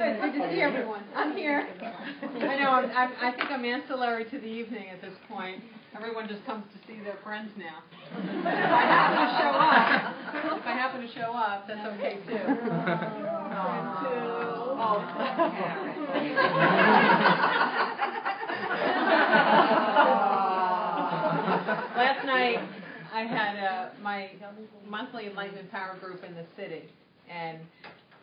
Good to see everyone. I'm here. I know, I think I'm ancillary to the evening at this point. Everyone just comes to see their friends now. But if I happen to show up, that's okay too. Last night, I had my monthly Enlightenment Power group in the city, and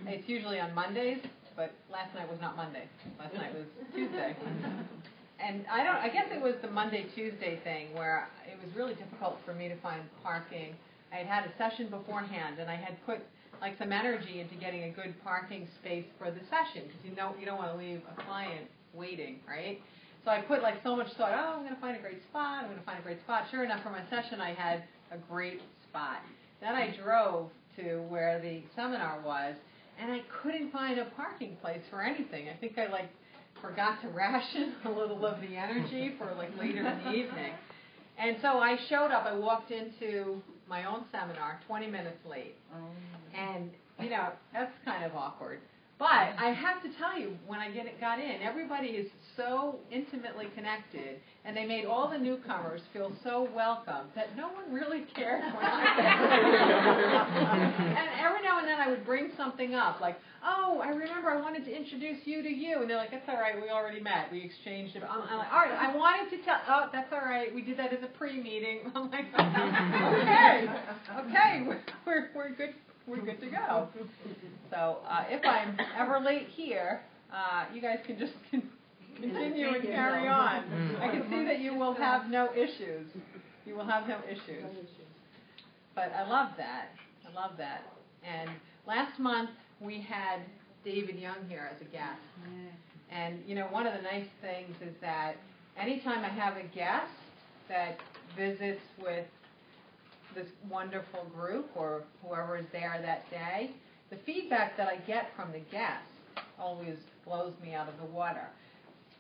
it's usually on Mondays, but last night was not Monday. Last night was Tuesday. And I guess it was the Monday-Tuesday thing where it was really difficult for me to find parking. I had a session beforehand, and I had put like some energy into getting a good parking space for the session, because you don't want to leave a client waiting, right? So I put like so much thought, I'm going to find a great spot, Sure enough, for my session, I had a great spot. Then I drove to where the seminar was, and I couldn't find a parking place for anything. I think I forgot to ration a little of the energy for later in the evening. And so I showed up. I walked into my own seminar 20 minutes late. And, that's kind of awkward. But I have to tell you, when I got in, everybody is so intimately connected, and they made all the newcomers feel so welcome that no one really cared when I And every now and then I would bring something up, like, I remember I wanted to introduce you to you. And they're like, that's all right, we already met. We exchanged it. I'm like, all right, I wanted to tell, that's all right, we did that as a pre-meeting. I'm like, okay, we're good. We're good to go. So if I'm ever late here, you guys can just continue and carry on. I can see that you will have no issues. You will have no issues. But I love that. And last month we had David Young here as a guest. And one of the nice things is that anytime I have a guest that visits with this wonderful group or whoever is there that day, the feedback that I get from the guests always blows me out of the water.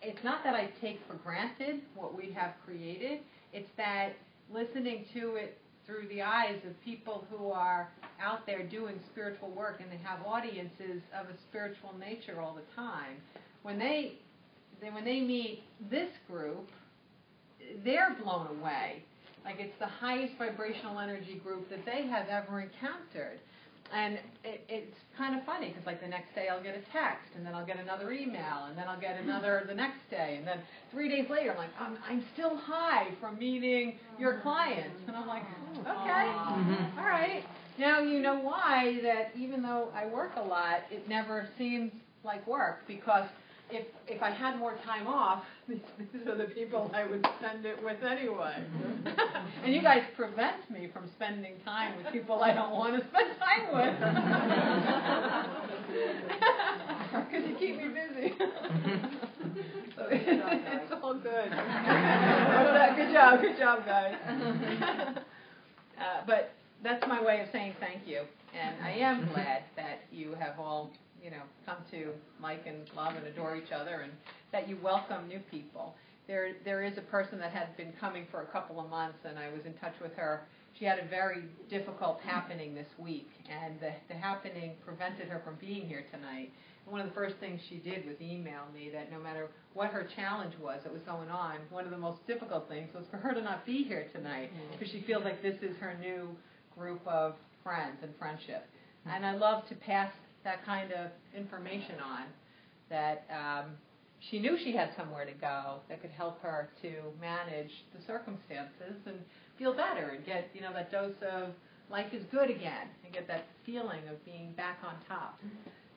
It's not that I take for granted what we have created, it's that listening to it through the eyes of people who are out there doing spiritual work, and they have audiences of a spiritual nature all the time. When they meet this group, they're blown away. Like it's the highest vibrational energy group that they have ever encountered. And it's kind of funny, because the next day I'll get a text, and then I'll get another email, and then I'll get another the next day, and then 3 days later I'm like, I'm still high from meeting your clients. And I'm like, okay, all right. Now you know why that even though I work a lot, it never seems like work, because if I had more time off, these are the people I would spend it with anyway. And you guys prevent me from spending time with people I don't want to spend time with. Because you keep me busy. So it's all good. Good job, guys. But that's my way of saying thank you. And I am glad that you have all come to like and love and adore each other, and that you welcome new people. There is a person that had been coming for a couple of months, and I was in touch with her. She had a very difficult happening this week, and the happening prevented her from being here tonight. And one of the first things she did was email me that no matter what her challenge was that was going on, one of the most difficult things was for her to not be here tonight, because she feels like this is her new group of friends and friendship. And I love to pass that kind of information on, that she knew she had somewhere to go that could help her to manage the circumstances and feel better and get that dose of life is good again, and get that feeling of being back on top.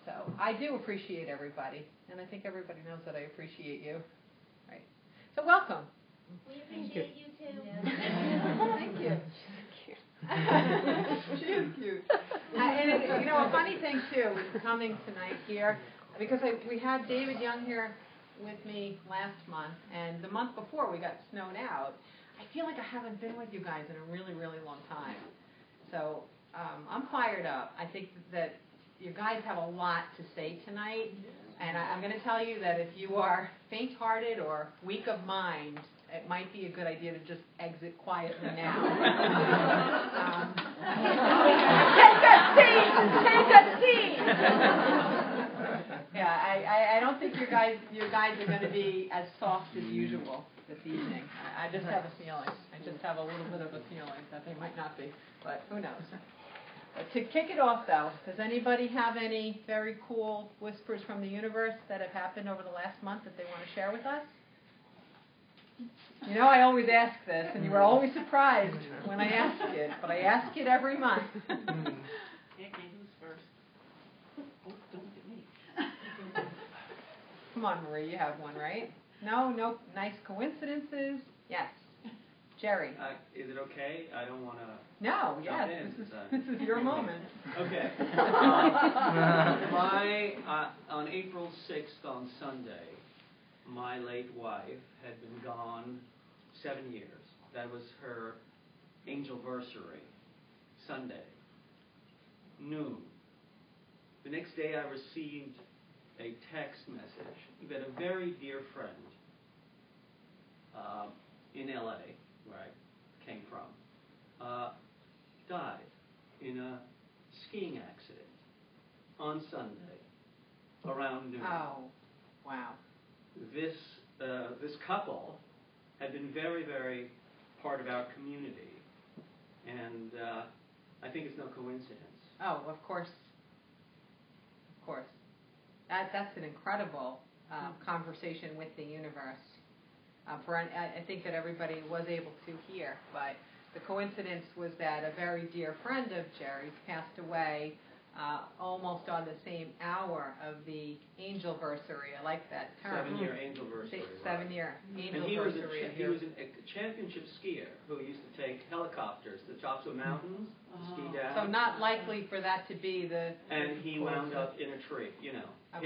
So I do appreciate everybody, and I think everybody knows that I appreciate you. Right. So welcome. We appreciate you too. Thank you. She is cute. And a funny thing too, with coming tonight here, because we had David Young here with me last month, and the month before we got snowed out. I feel like I haven't been with you guys in a really, really long time. So I'm fired up. I think that you guys have a lot to say tonight, and I'm going to tell you that if you are faint-hearted or weak of mind, it might be a good idea to just exit quietly now. Take a seat! Yeah, think your guys are going to be as soft as usual this evening. I just have a feeling. I just have a little bit of a feeling that they might not be, but who knows. But to kick it off, though, does anybody have any very cool whispers from the universe that have happened over the last month that they want to share with us? You know, I always ask this, and you were always surprised when I ask it, but I ask it every month. Who's first? Oh, don't get me. Come on, Marie, you have one, right? No, nice coincidences. Yes. Jerry. Is it okay? I don't want to. No, yes. This is your moment. Okay. On April 6th, on Sunday, my late wife had been gone 7 years. That was her angelversary, Sunday, noon. The next day I received a text message that a very dear friend in LA, where I came from, died in a skiing accident on Sunday around noon. Oh, wow. This couple had been very, very part of our community, and I think it's no coincidence. Oh, of course. Of course. That's an incredible conversation with the universe. I think that everybody was able to hear, but the coincidence was that a very dear friend of Jerry's passed away almost on the same hour of the angelversary. I like that term. 7-year angelversary. 7-year angelversary. And he was a championship skier who used to take helicopters to the tops of mountains to ski down. So not likely for that to be the... And he wound up in a tree, hitting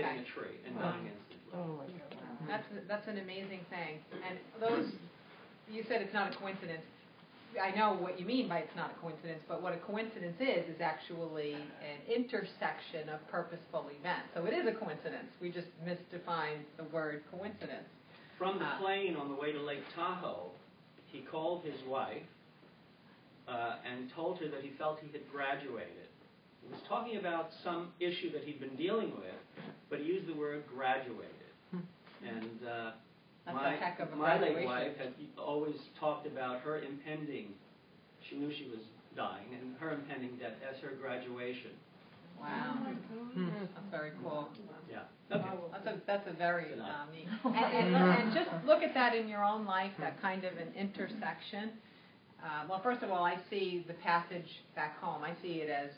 a tree and dying instantly. Oh, my God. That's an amazing thing. And those, you said it's not a coincidence. I know what you mean by it's not a coincidence, but what a coincidence is actually an intersection of purposeful events. So it is a coincidence. We just misdefined the word coincidence. From the plane on the way to Lake Tahoe, he called his wife and told her that he felt he had graduated. He was talking about some issue that he'd been dealing with, but he used the word graduated. And my late wife had always talked about her impending, she knew she was dying, and her impending death as her graduation. Wow. That's very cool. Yeah. Okay. That's a very neat. And just look at that in your own life, that kind of an intersection. Well, first of all, I see the passage back home. I see it as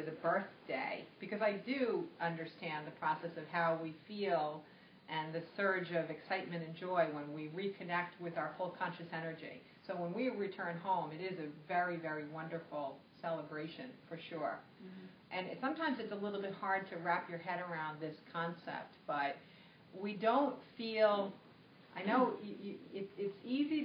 a birthday, because I do understand the process of how we feel and the surge of excitement and joy when we reconnect with our full conscious energy. So when we return home, it is a very, very wonderful celebration, for sure. Mm-hmm. And sometimes it's a little bit hard to wrap your head around this concept, but we don't feel, I know it's easy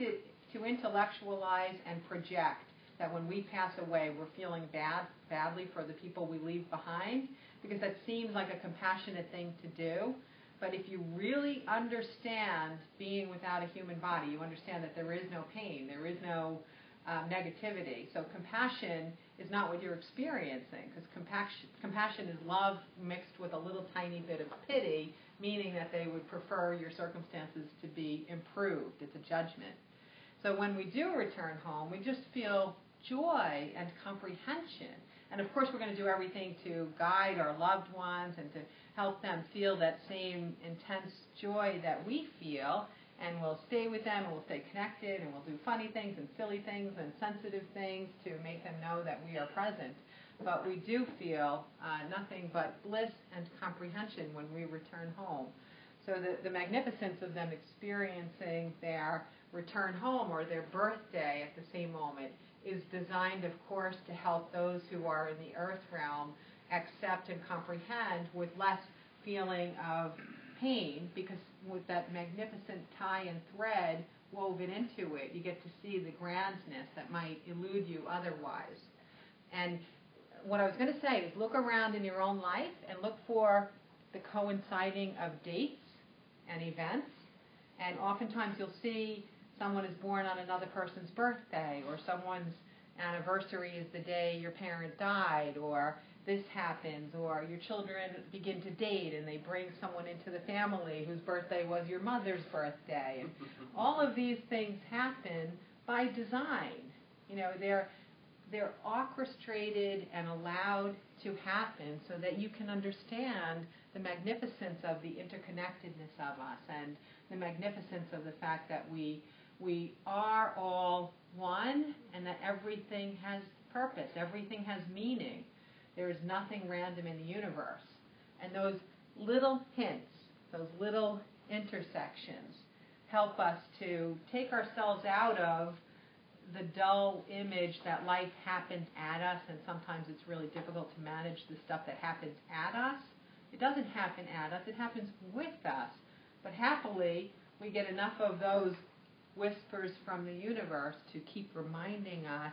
to intellectualize and project that when we pass away, we're feeling badly for the people we leave behind, because that seems like a compassionate thing to do. But if you really understand being without a human body, you understand that there is no pain, there is no negativity. So compassion is not what you're experiencing, because compassion is love mixed with a little tiny bit of pity, meaning that they would prefer your circumstances to be improved. It's a judgment. So when we do return home, we just feel joy and comprehension. And of course, we're going to do everything to guide our loved ones and to help them feel that same intense joy that we feel. And we'll stay with them, and we'll stay connected, and we'll do funny things and silly things and sensitive things to make them know that we are present. But we do feel nothing but bliss and comprehension when we return home. So the magnificence of them experiencing their return home or their birthday at the same moment is designed, of course, to help those who are in the earth realm accept and comprehend with less feeling of pain, because with that magnificent tie and thread woven into it, you get to see the grandness that might elude you otherwise. And what I was going to say is look around in your own life and look for the coinciding of dates and events. And oftentimes you'll see someone is born on another person's birthday, or someone's anniversary is the day your parent died, or this happens, or your children begin to date and they bring someone into the family whose birthday was your mother's birthday. And all of these things happen by design. You know, they're orchestrated and allowed to happen so that you can understand the magnificence of the interconnectedness of us and the magnificence of the fact that we are all one and that everything has purpose, everything has meaning. There is nothing random in the universe. And those little hints, those little intersections help us to take ourselves out of the dull image that life happens at us, and sometimes it's really difficult to manage the stuff that happens at us. It doesn't happen at us, it happens with us. But happily, we get enough of those whispers from the universe to keep reminding us,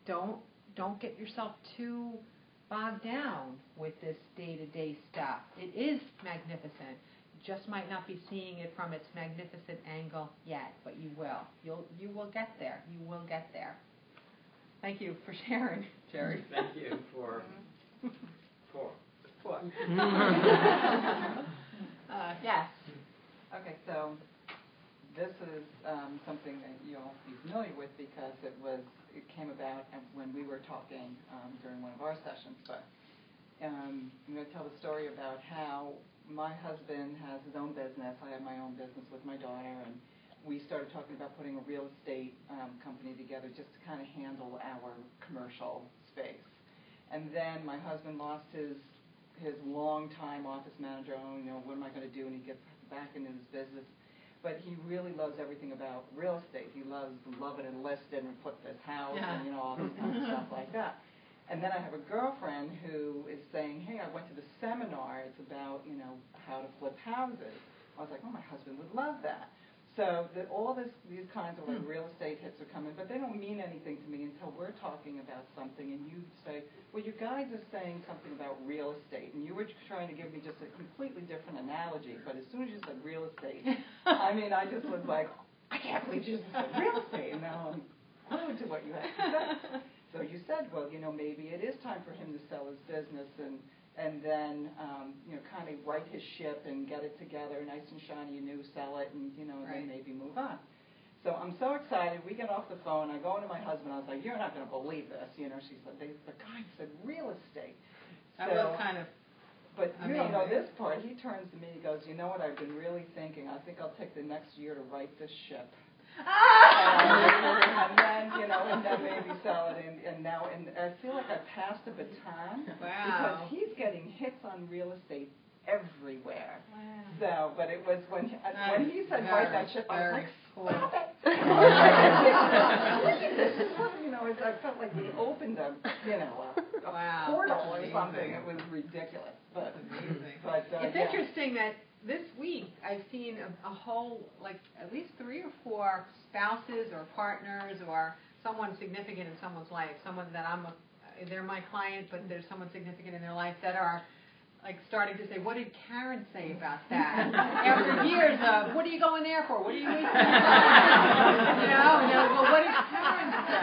don't get yourself too bogged down with this day-to-day stuff. It is magnificent. You just might not be seeing it from its magnificent angle yet, but you will. You will get there. You will get there. Thank you for sharing, Jerry. Thank you for. Yes. Okay, so this is something that you'll be familiar with because it came about when we were talking during one of our sessions. But I'm going to tell the story about how my husband has his own business. I have my own business with my daughter, and we started talking about putting a real estate company together just to kind of handle our commercial space. And then my husband lost his long-time office manager. Oh, you know, what am I going to do? And he gets back into his business. But he really loves everything about real estate. He loves Love It and List It and Flip This House and, you know, all this kind of stuff like that. And then I have a girlfriend who is saying, hey, I went to the seminar. It's about, you know, how to flip houses. I was like, oh, my husband would love that. So all these kinds of like real estate hits are coming, but they don't mean anything to me until we're talking about something and you say, well, you guys are saying something about real estate, and you were trying to give me just a completely different analogy, but as soon as you said real estate, I mean, I just was like, I can't believe you just said real estate, and now I'm glued to what you have to say. So you said, well, you know, maybe it is time for him to sell his business and then, you know, kind of right his ship and get it together, nice and shiny and new, sell it, and, you know, and then maybe move on. So I'm so excited. We get off the phone. I go into my husband. I was like, you're not going to believe this. You know, she said, the guy said real estate. That was kind of But you amazing. don't know this part. He turns to me. He goes, you know what? I've been really thinking. I think I'll take the next year to right this ship. And then, you know, and then maybe sell it. And now, and I feel like I passed a baton. Wow. Because he's getting hits on real estate everywhere. Wow. So, but it was when he said right that ship, I was like, cool. stop it. You know, I felt like we opened a Wow, portal that's or amazing. something. It was ridiculous. But, Amazing. but It's interesting that this week I've seen a whole, like at least 3 or 4 spouses or partners or someone significant in someone's life, someone that they're my client, but there's someone significant in their life that are like starting to say, what did Karen say about that? After years of, what are you going there for? What are you wasting your time? You know, and they're like, well, what did Karen say?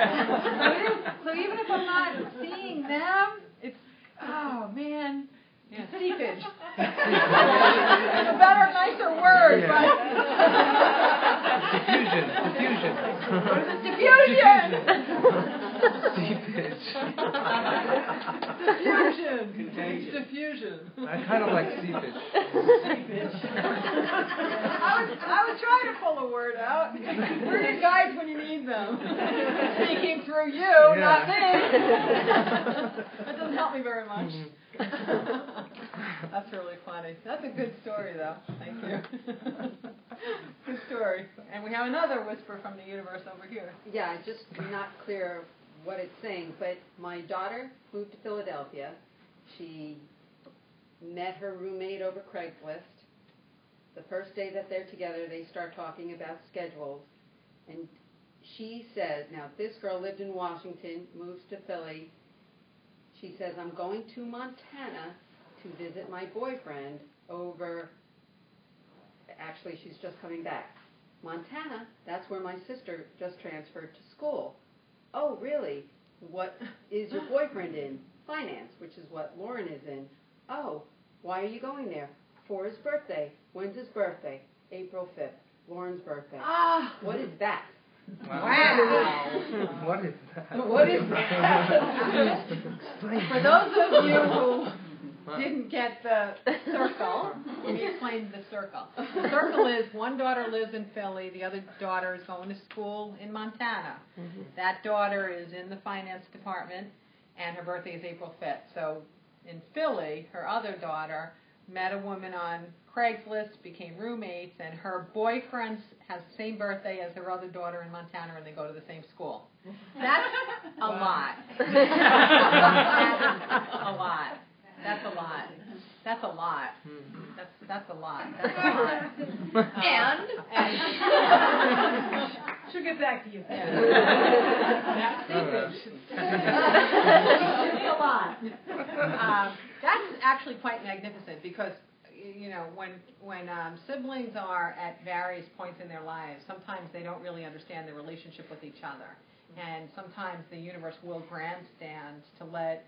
So even if I'm not seeing them, it's, oh man, yeah, seepage. It's a better, nicer word, but Diffusion. what is it? Diffusion. Seepage. Diffusion. Diffusion. I kind of like seepage. I was trying to pull a word out. We're your guides when you need them. Speaking through you, not me. That doesn't help me very much. That's really funny. That's a good story, though. Thank you. Good story. And we have another whisper from the universe over here. Yeah, just not clear what it's saying, but my daughter moved to Philadelphia. She met her roommate over Craigslist. The first day that they're together, they start talking about schedules. And she says, now this girl lived in Washington, moves to Philly. She says, I'm going to Montana to visit my boyfriend over, actually she's just coming back. Montana, that's where my sister just transferred to school. Oh, really? what is your boyfriend in? Finance, which is what Lauren is in. Oh, why are you going there? For his birthday. When's his birthday? April 5th. Lauren's birthday. Ah. What is that? Wow. What is that? What is that? For those of you who didn't get the circle, let me explain the circle. The circle is one daughter lives in Philly, the other daughter is going to school in Montana. That daughter is in the finance department, and her birthday is April 5th. So in Philly, her other daughter met a woman on Craigslist, became roommates, and her boyfriend has the same birthday as her other daughter in Montana, and they go to the same school. That's a lot. That's a lot. That's a lot. That's a lot. That's a lot. That's a lot. And She'll get back to you. It's a lot. That's actually quite magnificent because, you know, when siblings are at various points in their lives, sometimes they don't really understand their relationship with each other. And sometimes the universe will grandstand to let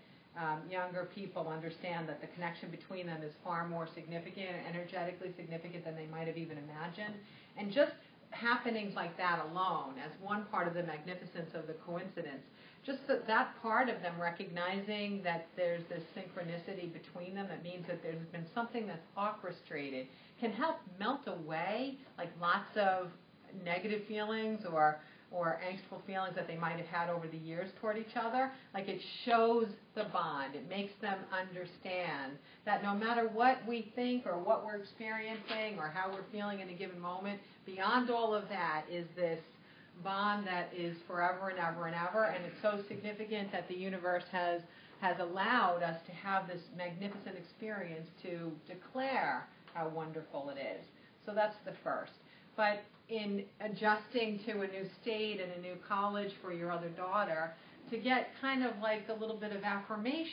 younger people understand that the connection between them is far more significant, energetically significant than they might have even imagined. And just happenings like that alone, as one part of the magnificence of the coincidence, just that part of them recognizing that there's this synchronicity between them, that means that there's been something that's orchestrated, can help melt away like lots of negative feelings or angstful feelings that they might have had over the years toward each other. Like, it shows the bond. It makes them understand that no matter what we think or what we're experiencing or how we're feeling in a given moment, beyond all of that is this bond that is forever and ever and ever, and it's so significant that the universe has allowed us to have this magnificent experience to declare how wonderful it is. So that's the first. But in adjusting to a new state and a new college for your other daughter, to get kind of like a little bit of affirmation